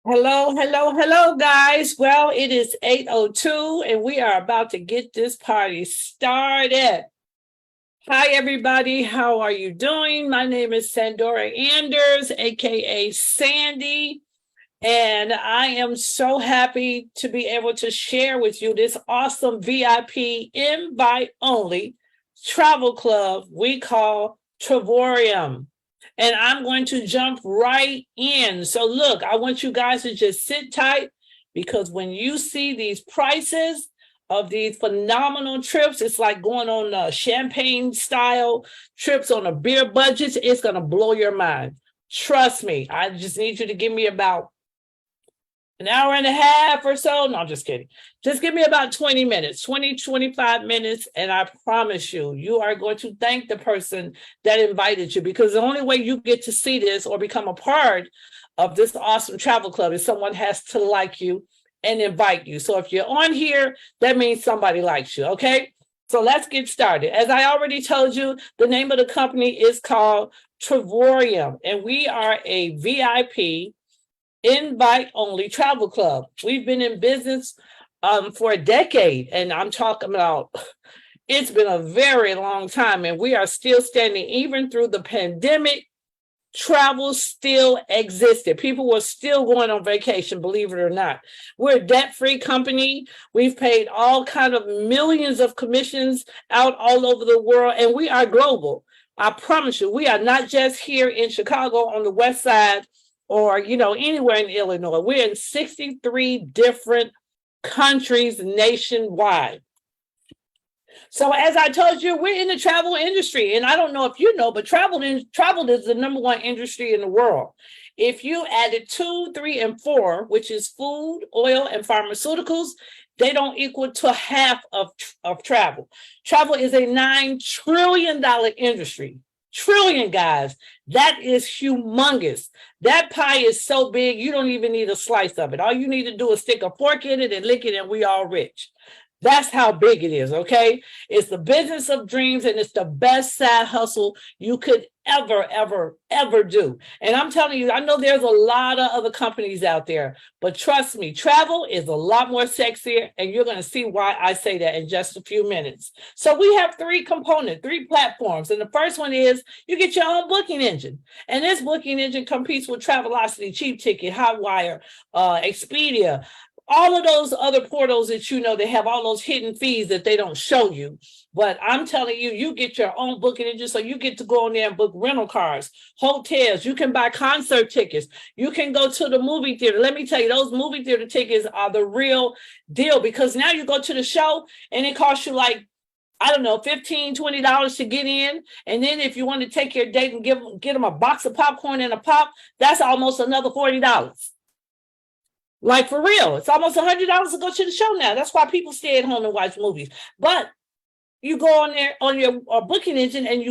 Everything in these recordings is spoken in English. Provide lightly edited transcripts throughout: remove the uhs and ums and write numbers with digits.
Hello, guys. Well, it is 8:02 and we are about to get this party started. Hi, everybody. How are you doing? My name is Sandora Anders, aka Sandy, and I am so happy to be able to share with you this awesome VIP invite only travel club we call Travorium. And I'm going to jump right in. So, look, I want you guys to just sit tight because when you see these prices of these phenomenal trips, it's like going on champagne style trips on a beer budget. It's going to blow your mind. Trust me. I just need you to give me about an hour and a half or so. No, I'm just kidding. Just give me about 20 minutes, 25 minutes. And I promise you, you are going to thank the person that invited you because the only way you get to see this or become a part of this awesome travel club is someone has to like you and invite you. So if you're on here, that means somebody likes you. Okay. So let's get started. As I already told you, the name of the company is called Travorium, and we are a VIP invite only travel club. We've been in business for a decade, and I'm talking about it's been a very long time, and we are still standing even through the pandemic. Travel still existed. People were still going on vacation, believe it or not. We're a debt-free company. We've paid all kind of millions of commissions out all over the world, and we are global. I promise you, we are not just here in Chicago on the west side or anywhere in Illinois. We're in 63 different countries nationwide. So as I told you, we're in the travel industry, and I don't know if you know, but travel is the number one industry in the world. If you added 2, 3, and 4, which is food, oil, and pharmaceuticals, they don't equal to half of travel. Travel is a $9 trillion industry. Trillion, guys. That is humongous. That pie is so big, you don't even need a slice of it. All you need to do is stick a fork in it and lick it, and we all rich. That's how big it is, okay? It's the business of dreams, and it's the best side hustle you could ever do. And I'm telling you, I know there's a lot of other companies out there, but trust me, travel is a lot more sexier, and you're going to see why I say that in just a few minutes. So we have 3 components, 3 platforms, and the first one is you get your own booking engine, and this booking engine competes with Travelocity, Cheap Ticket, Hotwire, Expedia, all of those other portals that they have all those hidden fees that they don't show you. But I'm telling you, you get your own booking engine, so you get to go on there and book rental cars, hotels. You can buy concert tickets. You can go to the movie theater. Let me tell you, those movie theater tickets are the real deal because now you go to the show and it costs you like, I don't know, $15, $20 to get in. And then if you want to take your date and get them a box of popcorn and a pop, that's almost another $40. Like for real, it's almost $100 to go to the show now. That's why people stay at home and watch movies. But you go on there on your booking engine and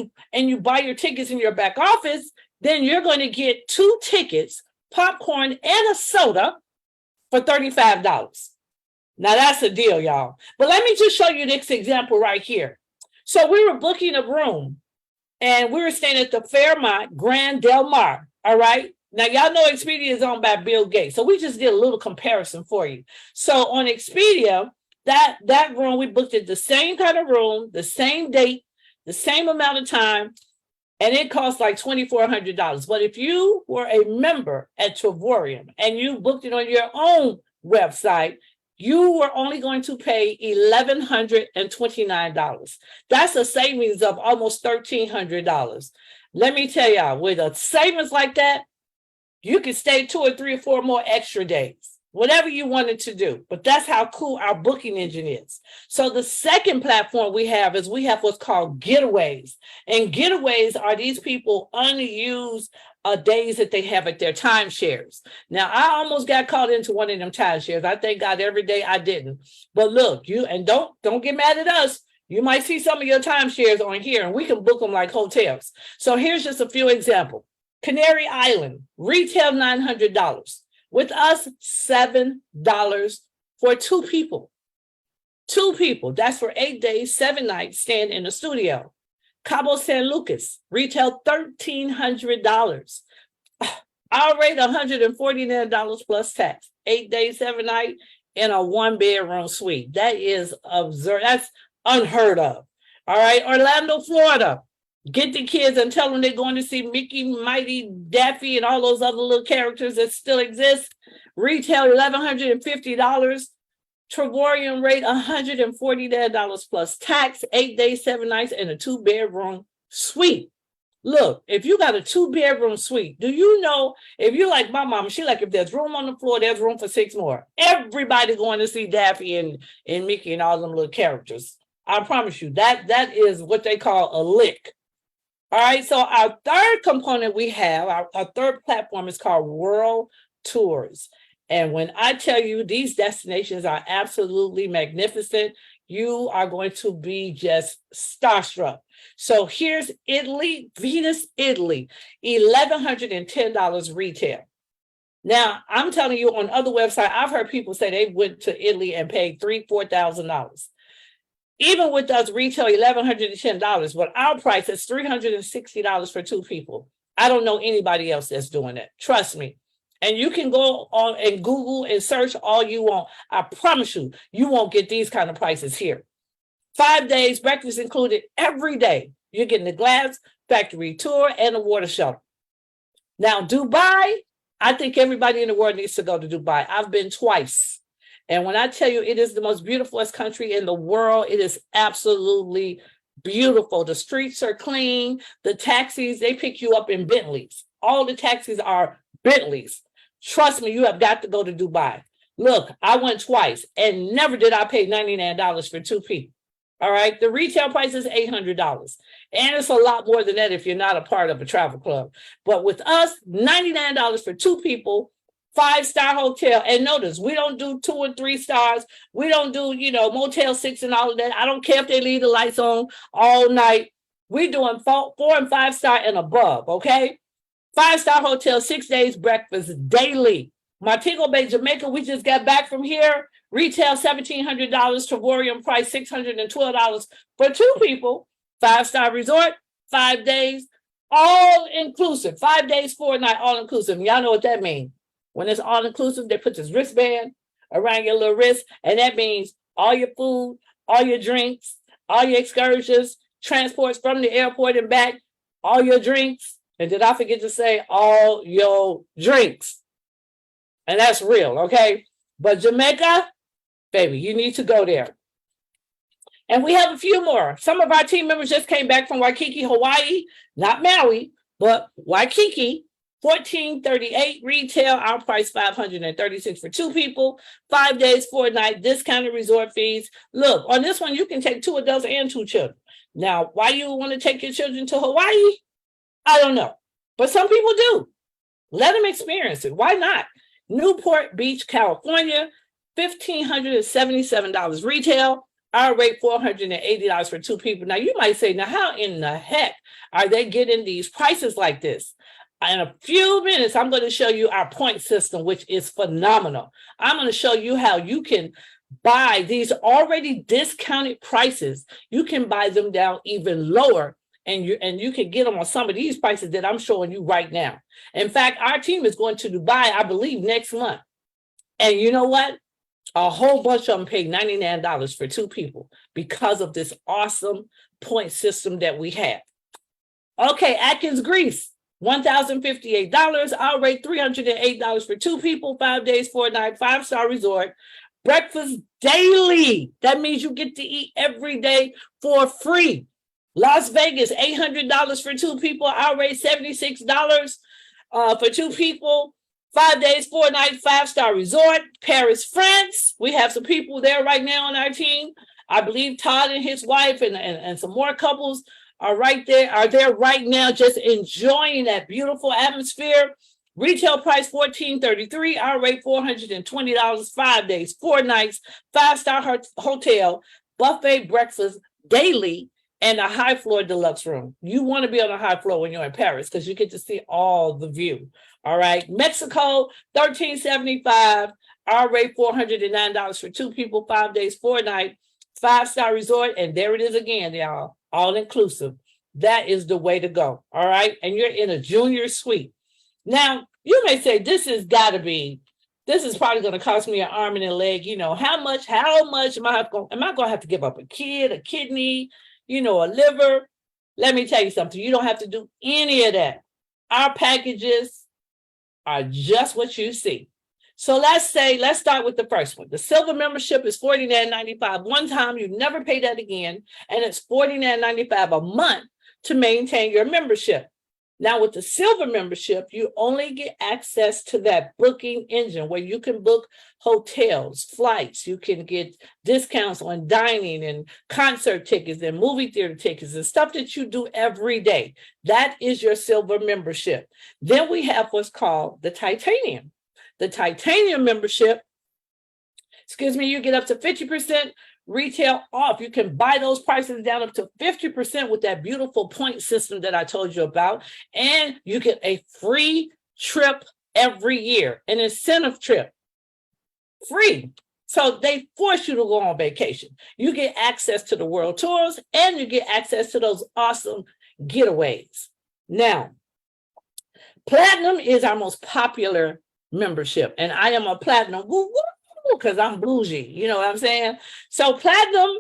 you buy your tickets in your back office, then you're going to get 2 tickets, popcorn, and a soda for $35. Now that's a deal, y'all. But let me just show you this example right here. So we were booking a room, and we were staying at the Fairmont Grand Del Mar. All right. Now, y'all know Expedia is owned by Bill Gates. So we just did a little comparison for you. So on Expedia, that room, we booked it the same kind of room, the same date, the same amount of time, and it cost like $2,400. But if you were a member at Travorium and you booked it on your own website, you were only going to pay $1,129. That's a savings of almost $1,300. Let me tell y'all, with a savings like that, you can stay 2 or 3 or 4 more extra days, whatever you wanted to do. But that's how cool our booking engine is. So the second platform we have is we have what's called getaways. And getaways are these people unused days that they have at their timeshares. Now, I almost got caught into one of them timeshares. I thank God every day I didn't. But look, don't get mad at us. You might see some of your timeshares on here, and we can book them like hotels. So here's just a few examples. Canary Island, retail $900. With us, $7 for 2 people. 2 people. That's for 8 days, 7 nights, staying in the studio. Cabo San Lucas, retail $1,300. I'll rate $149 plus tax, 8 days, 7 nights in a 1-bedroom suite. That is absurd. That's unheard of. All right, Orlando, Florida. Get the kids and tell them they're going to see Mickey, Mighty, Daffy, and all those other little characters that still exist. Retail $1,150. Trevorian rate $149 plus tax, 8 days, 7 nights in a 2-bedroom suite. Look, if you got a 2-bedroom suite, do you know, if you're like my mom, she like, if there's room on the floor, there's room for 6 more. Everybody going to see Daffy and Mickey and all them little characters. I promise you, that is what they call a lick. All right, so our third component we have, our third platform is called World Tours. And when I tell you these destinations are absolutely magnificent, you are going to be just starstruck. So here's Italy, Venice, Italy, $1,110 retail. Now, I'm telling you, on other websites, I've heard people say they went to Italy and paid $3,000-$4,000. Even with us retail $1,110, but our price is $360 for 2 people. I don't know anybody else that's doing that. Trust me. And you can go on and Google and search all you want. I promise you, you won't get these kind of prices here. 5 days, breakfast included every day. You're getting the glass factory tour and the water shuttle. Now, Dubai, I think everybody in the world needs to go to Dubai. I've been twice. And when I tell you it is the most beautifulest country in the world, it is absolutely beautiful. The streets are clean. The taxis, they pick you up in Bentleys. All the taxis are Bentleys. Trust me, you have got to go to Dubai. Look, I went twice and never did I pay $99 for 2 people. All right. The retail price is $800. And it's a lot more than that if you're not a part of a travel club. But with us, $99 for 2 people, 5-star hotel. And notice, we don't do 2 and 3 stars. We don't do, Motel 6 and all of that. I don't care if they leave the lights on all night. We're doing 4 and 5-star and above, okay? 5-star hotel, 6 days breakfast daily. Montego Bay, Jamaica, we just got back from here. Retail $1,700, Trevorian price $612 for 2 people. 5-star resort, 5 days, all inclusive. 5 days, 4 nights, all inclusive. Y'all know what that means. When it's all inclusive, they put this wristband around your little wrist, and that means all your food, all your drinks, all your excursions, transports from the airport and back, all your drinks. And did I forget to say all your drinks? And that's real, okay? But Jamaica, baby, you need to go there. And we have a few more. Some of our team members just came back from Waikiki, Hawaii, not Maui, but Waikiki. $1,438 retail, our price $536 for 2 people, 5 days, 4 nights, discounted resort fees. Look, on this one, you can take 2 adults and 2 children. Now, why you want to take your children to Hawaii? I don't know. But some people do. Let them experience it. Why not? Newport Beach, California, $1,577 retail. Our rate $480 for 2 people. Now, you might say, now, how in the heck are they getting these prices like this? In a few minutes, I'm going to show you our point system, which is phenomenal. I'm going to show you how you can buy these already discounted prices. You can buy them down even lower, and you can get them on some of these prices that I'm showing you right now. In fact, our team is going to Dubai, I believe, next month. And you know what? A whole bunch of them paid $99 for 2 people because of this awesome point system that we have. Okay, Atkins, Greece. $1,058. Our rate $308 for 2 people, 5 days, 4 nights, 5-star resort. Breakfast daily. That means you get to eat every day for free. Las Vegas, $800 for 2 people. Our rate $76 for 2 people, 5 days, 4 nights, 5-star resort. Paris, France. We have some people there right now on our team. I believe Todd and his wife and some more couples are there right now, just enjoying that beautiful atmosphere. Retail price $1,433, our rate $420, 5 days, 4 nights, 5-star hotel, buffet breakfast daily, and a high floor deluxe room. You want to be on a high floor when you're in Paris because you get to see all the view. All right, Mexico, $1,375, our rate $409 for 2 people, 5 days, 4 nights, 5-star resort, and there it is again, y'all. All inclusive. That is the way to go. All right. And you're in a junior suite. Now, You may say, this is probably going to cost me an arm and a leg. How much am I going to have to give up a kidney, a liver? Let me tell you something. You don't have to do any of that. Our packages are just what you see. So let's start with the first one. The silver membership is $49.95 one time. You never pay that again. And it's $49.95 a month to maintain your membership. Now, with the silver membership, you only get access to that booking engine where you can book hotels, flights. You can get discounts on dining and concert tickets and movie theater tickets and stuff that you do every day. That is your silver membership. Then we have what's called the titanium. The titanium membership, you get up to 50% retail off. You can buy those prices down up to 50% with that beautiful point system that I told you about. And you get a free trip every year, an incentive trip, free. So they force you to go on vacation. You get access to the world tours and you get access to those awesome getaways. Now, platinum is our most popular membership, and I am a platinum because I'm bougie, you know what I'm saying? So platinum,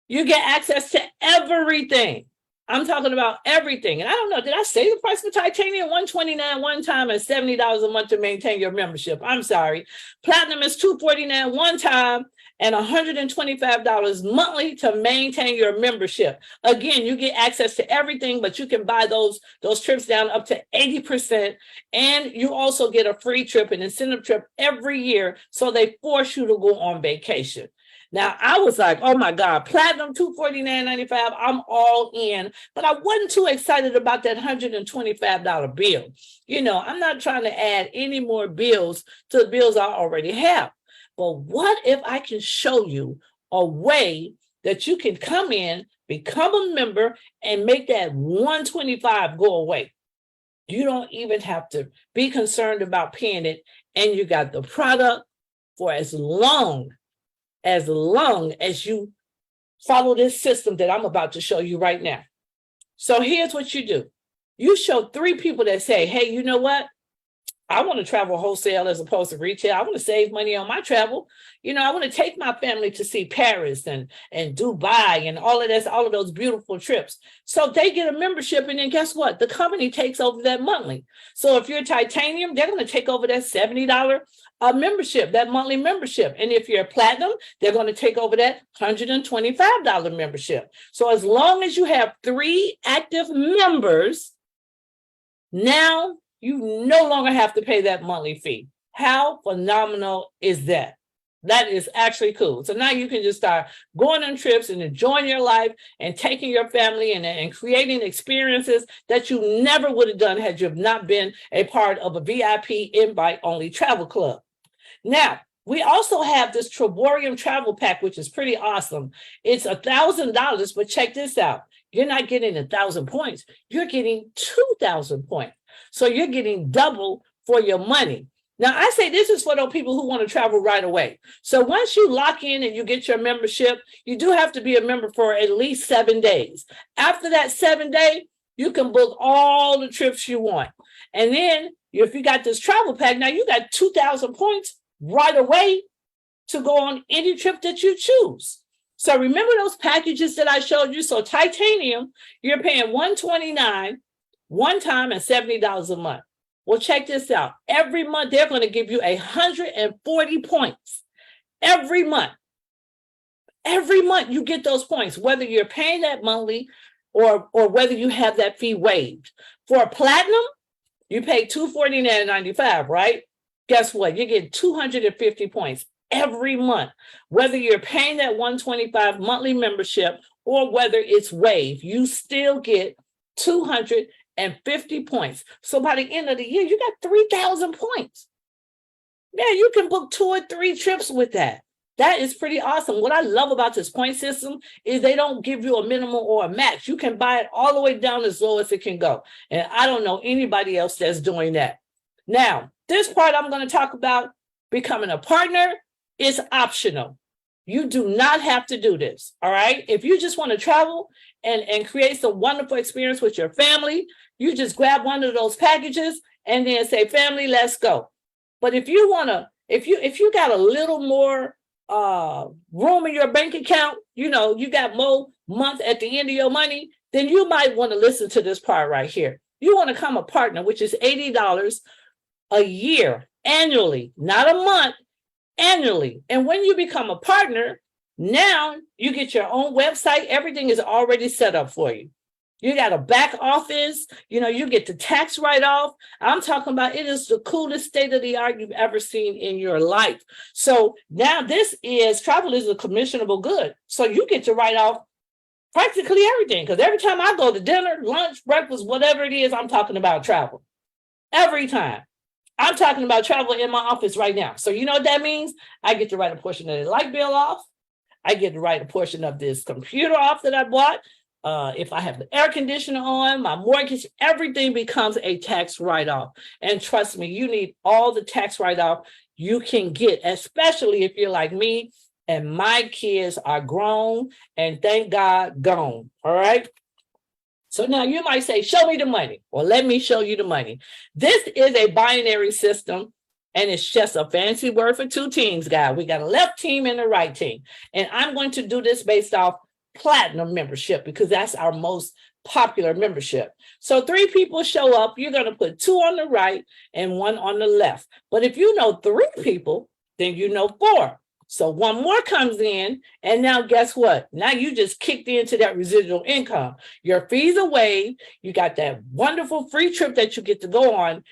you get access to everything. I'm talking about everything. And I don't know, did I say the price for titanium? $129 one time and $70 a month to maintain your membership. I'm sorry. Platinum is $249 one time and $125 monthly to maintain your membership. Again, you get access to everything, but you can buy those trips down up to 80%. And you also get a free trip, an incentive trip every year. So they force you to go on vacation. Now, I was like, oh my God, platinum, $249.95, I'm all in. But I wasn't too excited about that $125 bill. I'm not trying to add any more bills to the bills I already have. But what if I can show you a way that you can come in, become a member, and make that $125 go away? You don't even have to be concerned about paying it, and you got the product for as long as you follow this system that I'm about to show you right now. So here's what you do. You show 3 people that say, hey, you know what? I want to travel wholesale as opposed to retail. I want to save money on my travel. I want to take my family to see Paris and Dubai and all of those beautiful trips. So they get a membership, and then guess what? The company takes over that monthly. So if you're titanium, they're going to take over that $70 membership, that monthly membership. And if you're platinum, they're going to take over that $125 membership. So as long as you have 3 active members, now you no longer have to pay that monthly fee. How phenomenal is that? That is actually cool. So now you can just start going on trips and enjoying your life and taking your family and creating experiences that you never would have done had you not been a part of a VIP invite-only travel club. Now, we also have this Triborium travel pack, which is pretty awesome. It's $1,000, but check this out. You're not getting 1,000 points. You're getting 2,000 points. So you're getting double for your money. Now, I say this is for those people who want to travel right away. So once you lock in and you get your membership, you do have to be a member for at least 7 days. After that 7 day, you can book all the trips you want. And then if you got this travel pack, now you got 2,000 points right away to go on any trip that you choose. So remember those packages that I showed you? So titanium, you're paying $129 one time and $70 a month. Well, check this out. Every month, they're going to give you 140 points. Every month. Every month you get those points, whether you're paying that monthly or whether you have that fee waived. For platinum, you pay $249.95, right? Guess what? You get 250 points every month, whether you're paying that $125 monthly membership or whether it's waived. You still get 250 points. So by the end of the year, you got 3,000 points. Yeah, you can book 2 or 3 trips with that. That is pretty awesome. What I love about this point system is they don't give you a minimum or a max. You can buy it all the way down as low as it can go. And I don't know anybody else that's doing that. Now, this part I'm going to talk about, becoming a partner, is optional. You do not have to do this, all right? If you just want to travel and create some wonderful experience with your family, you just grab one of those packages and then say, family, let's go. But if you want to, if you got a little more room in your bank account, you know, you got more month at the end of your money, then you might want to listen to this part right here. You want to become a partner, which is $80 a year, annually, not a month, annually. And when you become a partner, now you get your own website. Everything is already set up for you. You got a back office, you know, you get the tax write-off. I'm talking about, it is the coolest state of the art you've ever seen in your life. So now travel is a commissionable good. So you get to write off practically everything. Because every time I go to dinner, lunch, breakfast, whatever it is, I'm talking about travel. Every time. I'm talking about travel in my office right now. So you know what that means? I get to write a portion of the light bill off. I get to write a portion of this computer off that I bought. If I have the air conditioner on, my mortgage, everything becomes a tax write-off. And trust me, you need all the tax write-off you can get, especially if you're like me and my kids are grown and thank God gone. All right. So now you might say, show me the money, or let me show you the money. This is a binary system, and it's just a fancy word for two teams, guys. We got a left team and a right team. And I'm going to do this based off platinum membership because that's our most popular membership. So 3 people show up, you're going to put 2 on the right and 1 on the left. But if you know 3 people, then you know 4. So 1 more comes in, and now guess what? Now you just kicked into that residual income. Your fees are waived. You got that wonderful free trip that you get to go on.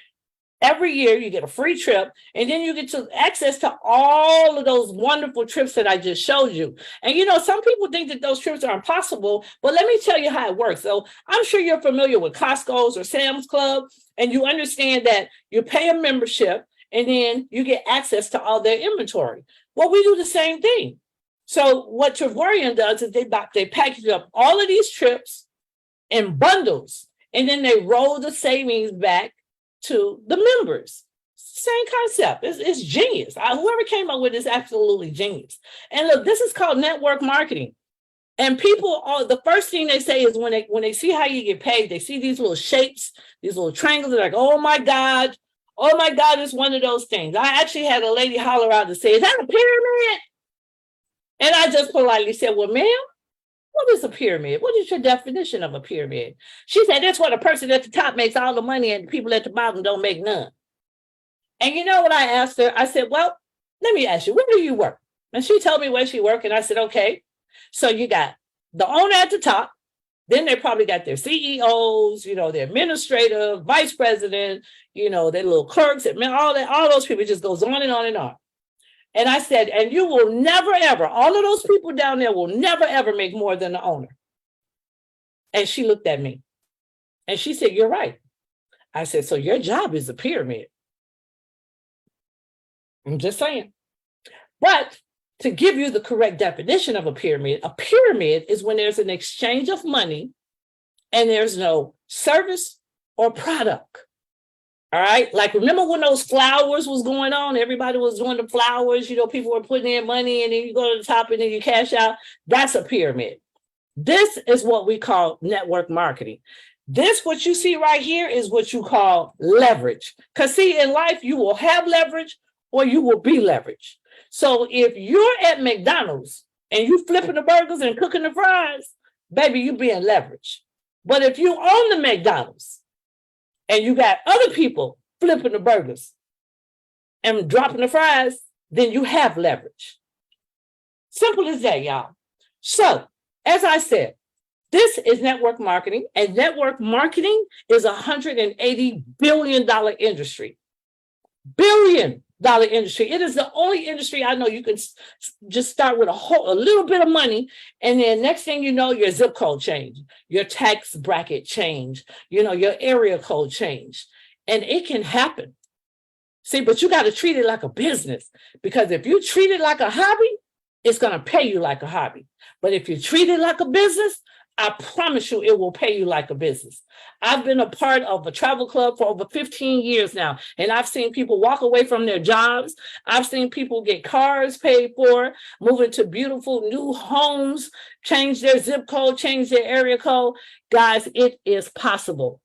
Every year you get a free trip, and then you get to access to all of those wonderful trips that I just showed you. And you know, some people think that those trips are impossible, but let me tell you how it works. So I'm sure you're familiar with Costco's or Sam's Club, and you understand that you pay a membership and then you get access to all their inventory. Well, we do the same thing. So what Travorian does is they package up all of these trips in bundles, and then they roll the savings back to the members. Same concept. It's genius. Whoever came up with it is absolutely genius. And look, this is called network marketing. And people, the first thing they say is when they see how you get paid, they see these little shapes, these little triangles. They're like, oh my God, it's one of those things. I actually had a lady holler out and say, is that a pyramid? And I just politely said, well, ma'am, what is a pyramid? What is your definition of a pyramid? She said, that's what a person at the top makes all the money and the people at the bottom don't make none. And you know what I asked her? I said, well, let me ask you, where do you work? And she told me where she worked. And I said, okay, so you got the owner at the top. Then they probably got their CEOs, you know, their administrator, vice president, you know, their little clerks, and all those people. Just goes on and on and on. And I said, and you will never, ever, all of those people down there will never, ever make more than the owner. And she looked at me and she said, you're right. I said, so your job is a pyramid. I'm just saying. But to give you the correct definition of a pyramid is when there's an exchange of money and there's no service or product. All right. Like, remember when those flowers was going on? Everybody was doing the flowers, you know, people were putting in money and then you go to the top and then you cash out. That's a pyramid. This is what we call network marketing. This, what you see right here, is what you call leverage. Because see, in life, you will have leverage or you will be leveraged. So if you're at McDonald's and you flipping the burgers and cooking the fries, baby, you being leveraged. But if you own the McDonald's and you got other people flipping the burgers and dropping the fries, then you have leverage. Simple as that, y'all. So, as I said, this is network marketing, and network marketing is $180 billion industry. Billion-dollar industry. It is the only industry I know you can just start with a little bit of money, and then next thing you know, your zip code change, your tax bracket change, you know, your area code change, and it can happen. See, but you got to treat it like a business, because if you treat it like a hobby, it's going to pay you like a hobby. But if you treat it like a business, I promise you it will pay you like a business. I've been a part of a travel club for over 15 years now, and I've seen people walk away from their jobs. I've seen people get cars paid for, move into beautiful new homes, change their zip code, change their area code. Guys, it is possible.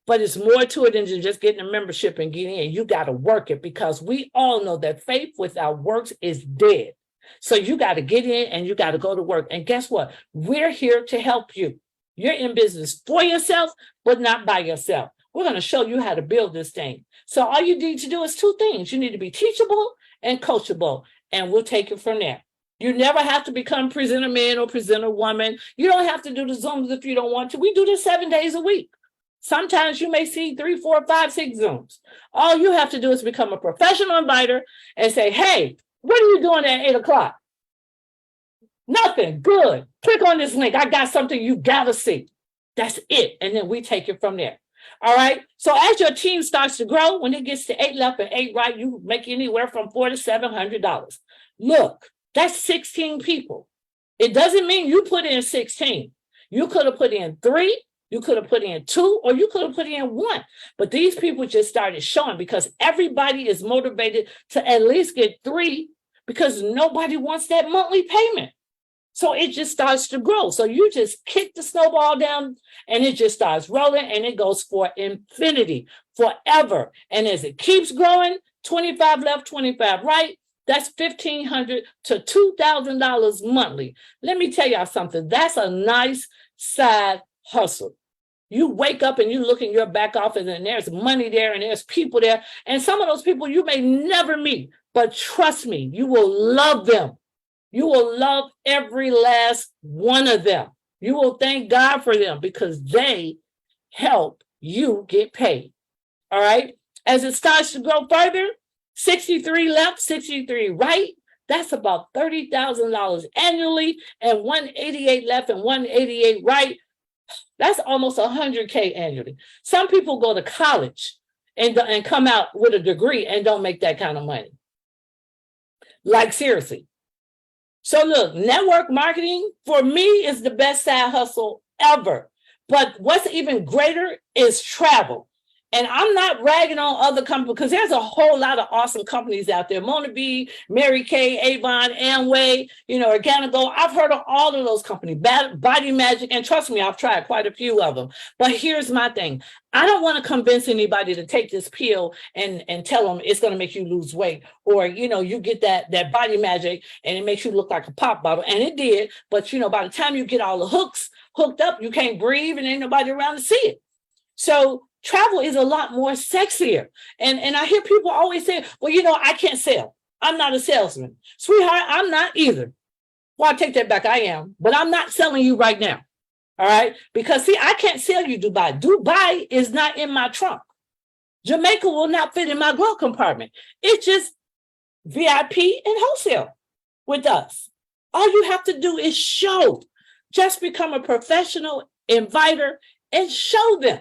But it's more to it than just getting a membership and getting in. You got to work it, because we all know that faith without works is dead. So you got to get in and you got to go to work. And guess what? We're here to help you. You're in business for yourself, but not by yourself. We're going to show you how to build this thing. So all you need to do is two things. You need to be teachable and coachable, and we'll take it from there. You never have to become presenter man or presenter woman. You don't have to do the Zooms if you don't want to. We do this 7 days a week. Sometimes you may see 3, 4, 5, 6 Zooms. All you have to do is become a professional inviter and say, hey, what are you doing at 8 o'clock? Nothing. Good. Click on this link. I got something you got to see. That's it. And then we take it from there. All right. So as your team starts to grow, when it gets to 8 left and 8 right, you make anywhere from $400 to $700. Look, that's 16 people. It doesn't mean you put in 16. You could have put in 3. You could have put in 2, or you could have put in 1. But these people just started showing, because everybody is motivated to at least get 3, because nobody wants that monthly payment. So it just starts to grow. So you just kick the snowball down and it just starts rolling, and it goes for infinity, forever. And as it keeps growing, 25 left, 25 right, that's $1,500 to $2,000 monthly. Let me tell y'all something. That's a nice side hustle. You wake up and you look in your back office and there's money there and there's people there. And some of those people you may never meet, but trust me, you will love them. You will love every last one of them. You will thank God for them, because they help you get paid. All right. As it starts to grow further, 63 left, 63 right. That's about $30,000 annually, and 188 left and 188 right. That's almost $100K annually. Some people go to college and come out with a degree and don't make that kind of money. Like, seriously. So look, network marketing for me is the best side hustle ever. But what's even greater is travel. And I'm not ragging on other companies, because there's a whole lot of awesome companies out there. Mona B, Mary Kay, Avon, Amway, Organigo. I've heard of all of those companies, Body Magic. And trust me, I've tried quite a few of them. But here's my thing. I don't want to convince anybody to take this pill and tell them it's going to make you lose weight. Or, you get that Body Magic and it makes you look like a pop bottle. And it did. But, by the time you get all the hooks hooked up, you can't breathe and ain't nobody around to see it. So travel is a lot more sexier. And I hear people always say, well, I can't sell. I'm not a salesman. Sweetheart, I'm not either. Well, I take that back. I am. But I'm not selling you right now. All right? Because, see, I can't sell you Dubai. Dubai is not in my trunk. Jamaica will not fit in my glove compartment. It's just VIP and wholesale with us. All you have to do is show. Just become a professional inviter and show them.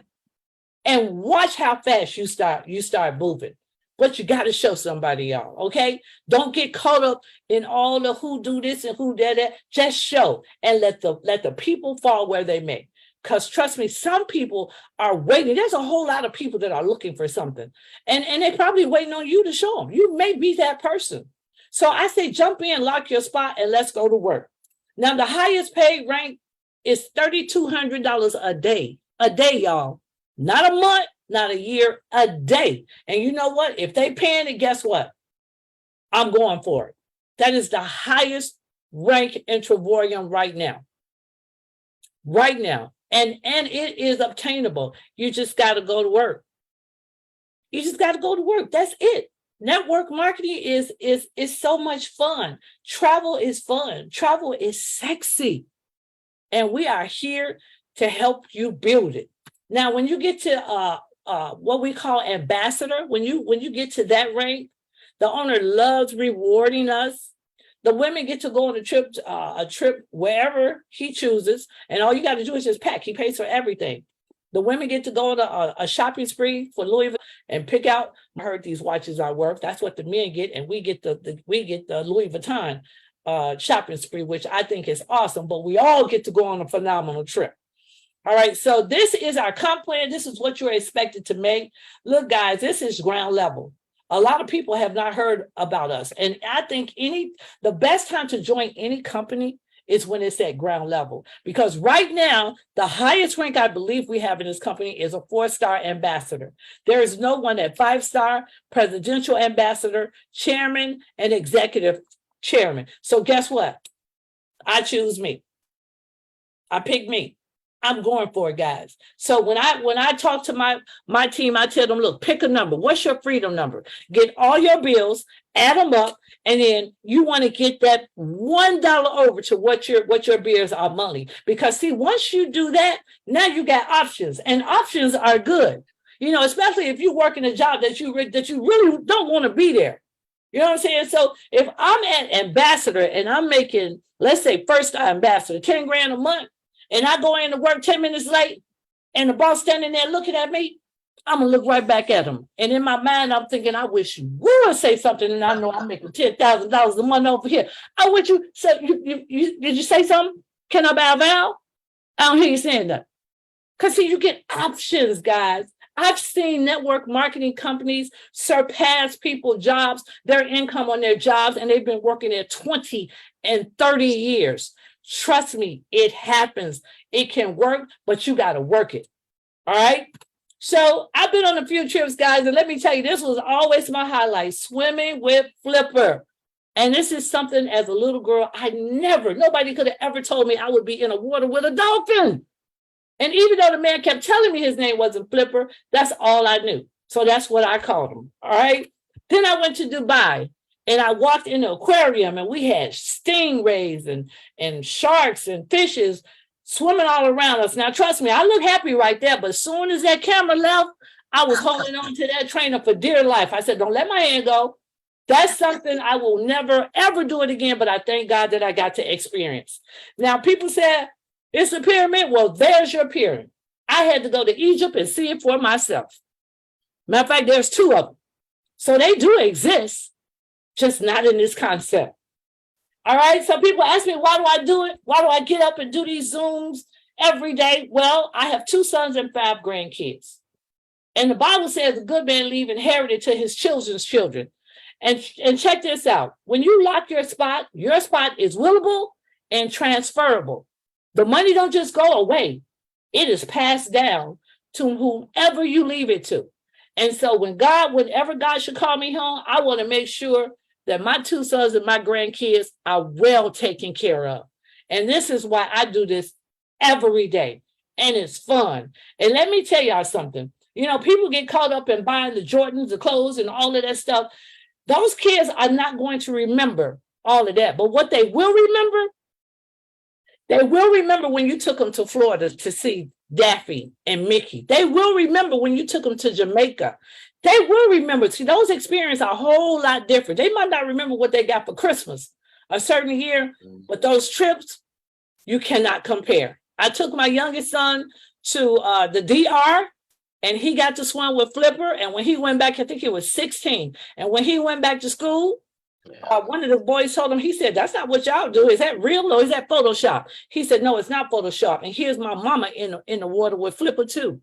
And watch how fast you start moving. But you got to show somebody, y'all, okay? Don't get caught up in all the who do this and who did that. Just show and let the people fall where they may. Because trust me, some people are waiting. There's a whole lot of people that are looking for something. And they're probably waiting on you to show them. You may be that person. So I say jump in, lock your spot, and let's go to work. Now, the highest paid rank is $3,200 a day. A day, y'all. Not a month, not a year, a day. And you know what? If they paying it, guess what? I'm going for it. That is the highest rank in Trevorium right now. Right now. And it is obtainable. You just got to go to work. You just got to go to work. That's it. Network marketing is so much fun. Travel is fun. Travel is sexy. And we are here to help you build it. Now, when you get to what we call ambassador, when you get to that rank, the owner loves rewarding us. The women get to go on a trip wherever he chooses, and all you got to do is just pack. He pays for everything. The women get to go on a shopping spree for Louis Vuitton and pick out. I heard these watches are worth. That's what the men get, and we get the Louis Vuitton shopping spree, which I think is awesome. But we all get to go on a phenomenal trip. All right, so this is our comp plan. This is what you're expected to make. Look, guys, this is ground level. A lot of people have not heard about us. And I think the best time to join any company is when it's at ground level. Because right now, the highest rank I believe we have in this company is a 4-star ambassador. There is no one at 5-star, presidential ambassador, chairman, and executive chairman. So guess what? I choose me. I pick me. I'm going for it, guys. So when I talk to my team, I tell them, look, pick a number. What's your freedom number? Get all your bills, add them up, and then you want to get that $1 over to what your bills are monthly. Because see, once you do that, now you got options, and options are good. You know, especially if you work in a job that you really don't want to be there. You know what I'm saying? So if I'm an ambassador and I'm making, let's say, 1-star ambassador, 10 grand a month, and I go in to work 10 minutes late, and the boss standing there looking at me, I'm going to look right back at him. And in my mind, I'm thinking, I wish you would say something, and I know I'm making $10,000 a month over here. I wish you said, did you say something? Can I bow vow? I don't hear you saying that. Because see, you get options, guys. I've seen network marketing companies surpass people's jobs, their income on their jobs, and they've been working there 20 and 30 years. Trust me, it happens. It can work, but you got to work it. All right. So I've been on a few trips, guys, and let me tell you, this was always my highlight, swimming with Flipper. And this is something as a little girl, nobody could have ever told me I would be in a water with a dolphin. And even though the man kept telling me his name wasn't Flipper, that's all I knew. So that's what I called him. All right. Then I went to Dubai. And I walked in the aquarium, and we had stingrays and sharks and fishes swimming all around us. Now, trust me, I look happy right there. But as soon as that camera left, I was holding on to that trainer for dear life. I said, don't let my hand go. That's something I will never, ever do it again. But I thank God that I got to experience. Now, people said, it's a pyramid. Well, there's your pyramid. I had to go to Egypt and see it for myself. Matter of fact, there's 2 of them. So they do exist. Just not in this concept. All right. So people ask me, why do I do it? Why do I get up and do these Zooms every day? Well, I have 2 sons and 5 grandkids. And the Bible says a good man leave inherited to his children's children. And check this out. When you lock your spot is willable and transferable. The money don't just go away. It is passed down to whomever you leave it to. And so whenever God should call me home, I want to make sure that my 2 sons and my grandkids are well taken care of. And this is why I do this every day. And it's fun. And let me tell y'all something. You know, people get caught up in buying the Jordans, the clothes, and all of that stuff. Those kids are not going to remember all of that. But what they will remember when you took them to Florida to see Daffy and Mickey. They will remember when you took them to Jamaica. They will remember. See, those experiences are a whole lot different. They might not remember what they got for Christmas a certain year, but those trips, you cannot compare. I took my youngest son to the DR, and he got to swim with Flipper. And when he went back, I think he was 16. And when he went back to school, one of the boys told him, he said, that's not what y'all do. Is that real or is that Photoshop? He said, no, it's not Photoshop. And here's my mama in the water with Flipper too.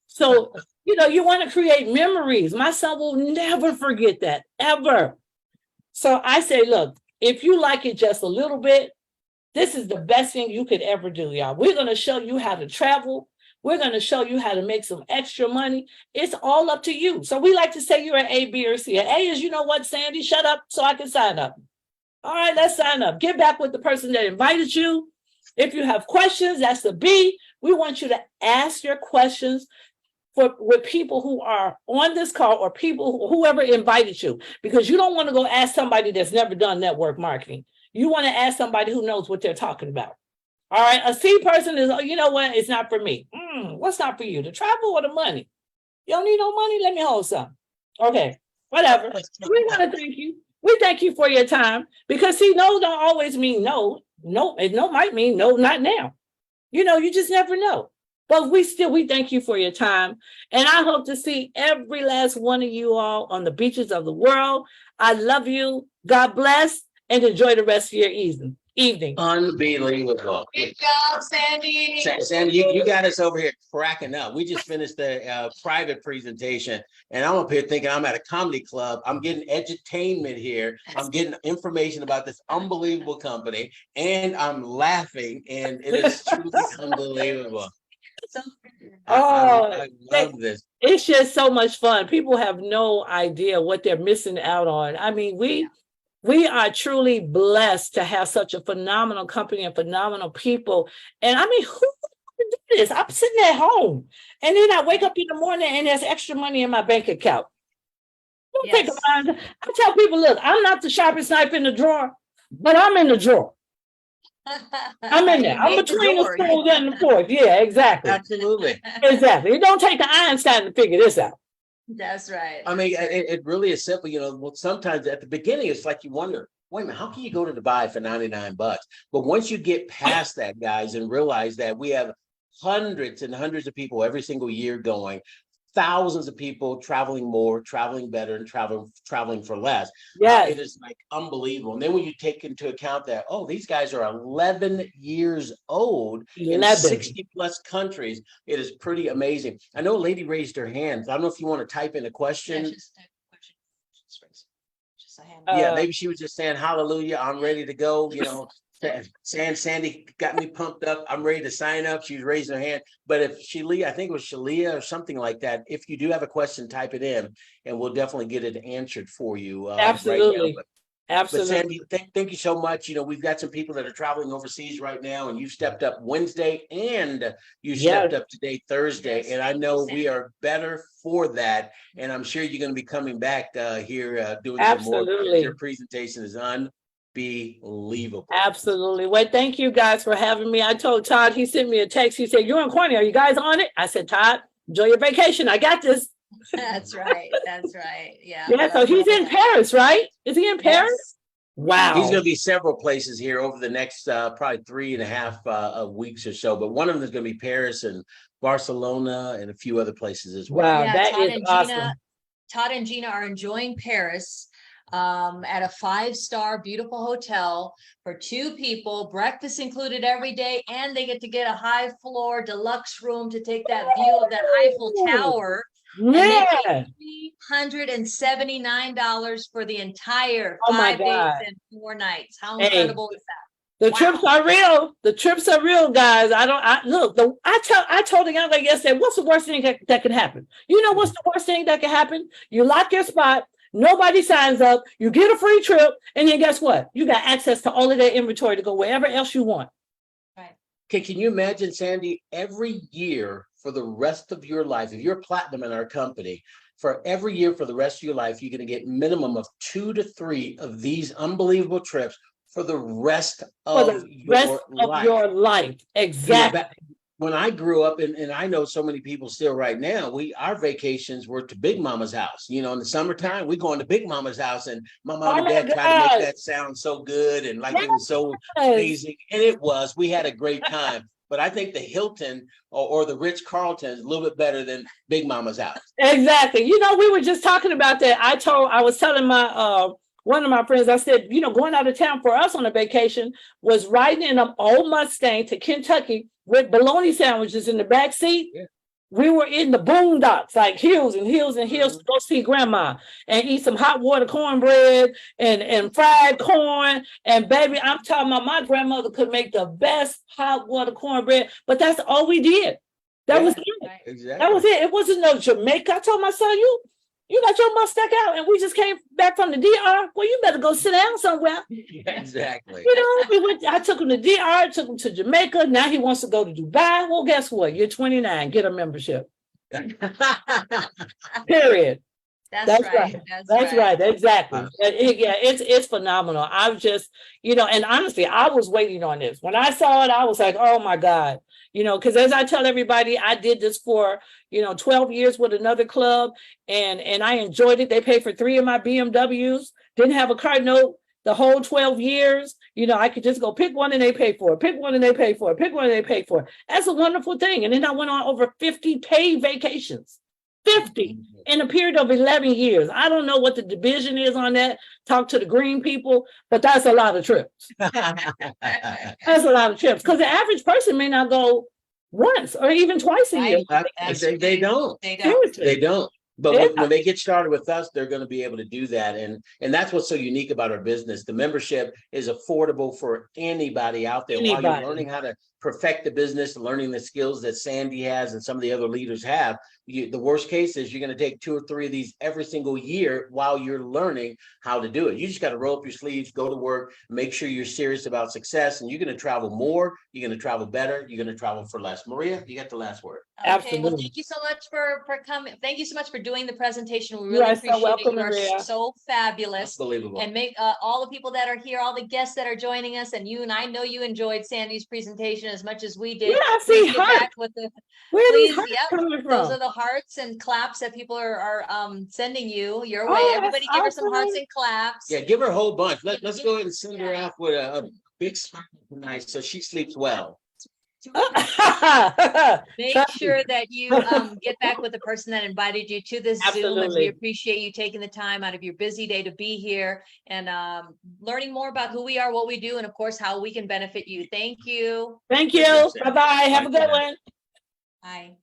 So, you know, you want to create memories. My son will never forget that, ever. So I say, look, if you like it just a little bit, this is the best thing you could ever do, y'all. We're going to show you how to travel. We're going to show you how to make some extra money. It's all up to you. So we like to say you're an A, B, or C. An A is, you know what, Sandy, shut up so I can sign up. All right, let's sign up. Get back with the person that invited you. If you have questions, that's the B. We want you to ask your questions with people who are on this call or whoever invited you, because you don't want to go ask somebody that's never done network marketing. You want to ask somebody who knows what they're talking about. All right. A C person is, you know what? It's not for me. What's not for you? The travel or the money? You don't need no money? Let me hold some. Okay. Whatever. We want to thank you. We thank you for your time, because see, no don't always mean no. No, and no might mean no, not now. You know, you just never know. But we thank you for your time. And I hope to see every last one of you all on the beaches of the world. I love you. God bless, and enjoy the rest of your evening. evening. Unbelievable. Good job, Sandy. Sandy, you got us over here cracking up. We just finished the private presentation, and I'm up here thinking I'm at a comedy club. I'm getting edutainment here. I'm getting information about this unbelievable company, and I'm laughing, and it is truly unbelievable. I love this. It's just so much fun. People have no idea what they're missing out on. I mean, we are truly blessed to have such a phenomenal company and phenomenal people. And I mean, who would do this? I'm sitting at home, and then I wake up in the morning and there's extra money in my bank account. Don't take a mind. I tell people, look, I'm not the sharpest knife in the drawer, but I'm in the drawer. I'm in there. I'm between the stools and the fork. Yeah, exactly. Absolutely. Exactly. It don't take the Einstein to figure this out. That's right. I mean, it really is simple. Sometimes at the beginning, it's like you wonder, wait a minute, how can you go to Dubai for $99? But once you get past that, guys, and realize that we have hundreds and hundreds of people every single year going, thousands of people traveling more, traveling better, and traveling for less. Yes. It is like unbelievable. And then when you take into account that, these guys are 11 years old in 60 plus countries, it is pretty amazing. I know a lady raised her hand. I don't know if you want to type in a question. Yeah, just a question. Just a hand. Yeah, maybe she was just saying, hallelujah, I'm ready to go. Sandy got me pumped up. I'm ready to sign up. She was raising her hand. But if I think it was Shalia or something like that, if you do have a question, type it in and we'll definitely get it answered for you. Absolutely. Right now. Absolutely. But Sandy, thank you so much. We've got some people that are traveling overseas right now, and you stepped up Wednesday and you stepped up today, Thursday. And I know we are better for that. And I'm sure you're going to be coming back here doing some more. Your presentation is unbelievable. Absolutely. Well, thank you guys for having me. I told Todd, he sent me a text. He said, you're in quarantine. Are you guys on it? I said, Todd, enjoy your vacation. I got this. That's right. That's right. Yeah. Yeah. So he's in Paris, right? Is he in Paris? Yes. Wow. He's going to be several places here over the next probably 3.5 weeks or so. But one of them is going to be Paris and Barcelona and a few other places as well. Wow. Yeah, that is awesome. Todd and Gina are enjoying Paris at a 5-star beautiful hotel for 2 people, breakfast included every day, and they get to get a high floor deluxe room to take that view of that Eiffel Tower. Yeah, $179 for the entire 5 days and 4 nights. How incredible is that? The trips are real. The trips are real, guys. I told the young lady yesterday, what's the worst thing that could happen? You know what's the worst thing that could happen? You lock your spot, nobody signs up, you get a free trip, and then guess what? You got access to all of their inventory to go wherever else you want. Right. Okay, can you imagine, Sandy, every year for the rest of your life, if you're platinum in our company, for every year for the rest of your life, you're going to get minimum of 2 to 3 of these unbelievable trips for the rest of your life. Exactly. When I grew up, and I know so many people still right now, our vacations were to Big Mama's house. In the summertime, we go into Big Mama's house, and my mom and dad tried to make that sound so good and like it was so amazing. And it was. We had a great time. But I think the Hilton or the Ritz-Carlton is a little bit better than Big Mama's house. Exactly. We were just talking about that. I was telling my one of my friends, I said, going out of town for us on a vacation was riding in an old Mustang to Kentucky with bologna sandwiches in the back seat. Yeah. We were in the boondocks, like hills and hills and hills, to go see grandma and eat some hot water cornbread and fried corn. And baby, I'm talking about my grandmother could make the best hot water cornbread, but that's all we did. That was it. Exactly. That was it. It wasn't no Jamaica. I told my son, you got your mouth stuck out, and we just came back from the DR. Well, you better go sit down somewhere. Yeah, exactly. I took him to DR, took him to Jamaica. Now he wants to go to Dubai. Well, guess what? You're 29. Get a membership. Period. That's right. That's right. Exactly. It's phenomenal. I've just, and honestly, I was waiting on this. When I saw it, I was like, oh my God. Because as I tell everybody, I did this for, 12 years with another club and I enjoyed it. They paid for 3 of my BMWs, didn't have a car note the whole 12 years. I could just go pick one and they pay for it, pick one and they pay for it, pick one and they pay for it. That's a wonderful thing. And then I went on over 50 paid vacations. 50 in a period of 11 years. I don't know what the division is on that. Talk to the green people, but that's a lot of trips. That's a lot of trips because the average person may not go once or even twice a year. They don't. They don't. Seriously. They don't. But Yeah. when they get started with us, they're going to be able to do that. And that's what's so unique about our business. The membership is affordable for anybody out there. While Anybody. you're learning how to perfect the business, learning the skills that Sandy has and some of the other leaders have, the worst case is you're going to take 2 or 3 of these every single year while you're learning how to do it. You just got to roll up your sleeves, go to work, make sure you're serious about success, and you're going to travel more, you're going to travel better, you're going to travel for less. Maria, you got the last word. Okay, well, Absolutely. thank you so much for coming. Thank you so much for doing the presentation. We You really are so appreciate welcome, it. You are Maria. so fabulous. Unbelievable. And make all the people that are here, all the guests that are joining us, and you and I know you enjoyed Sandy's presentation as much as we did. Yeah, I Please see get hearts. back with the Where are these please, hearts yep, coming those from? are the hearts and claps that people are sending you your Oh, way. that's Everybody give her some hearts awesome. and claps. Yeah, give her a whole bunch. Let's go ahead and send her Yeah. out with a big smile tonight so she sleeps well. Make sure that you get back with the person that invited you to this Zoom, and we Absolutely. appreciate you taking the time out of your busy day to be here and learning more about who we are, what we do, and of course how we can benefit you. Thank you. Thank you. Bye-bye. Have a good one. Bye.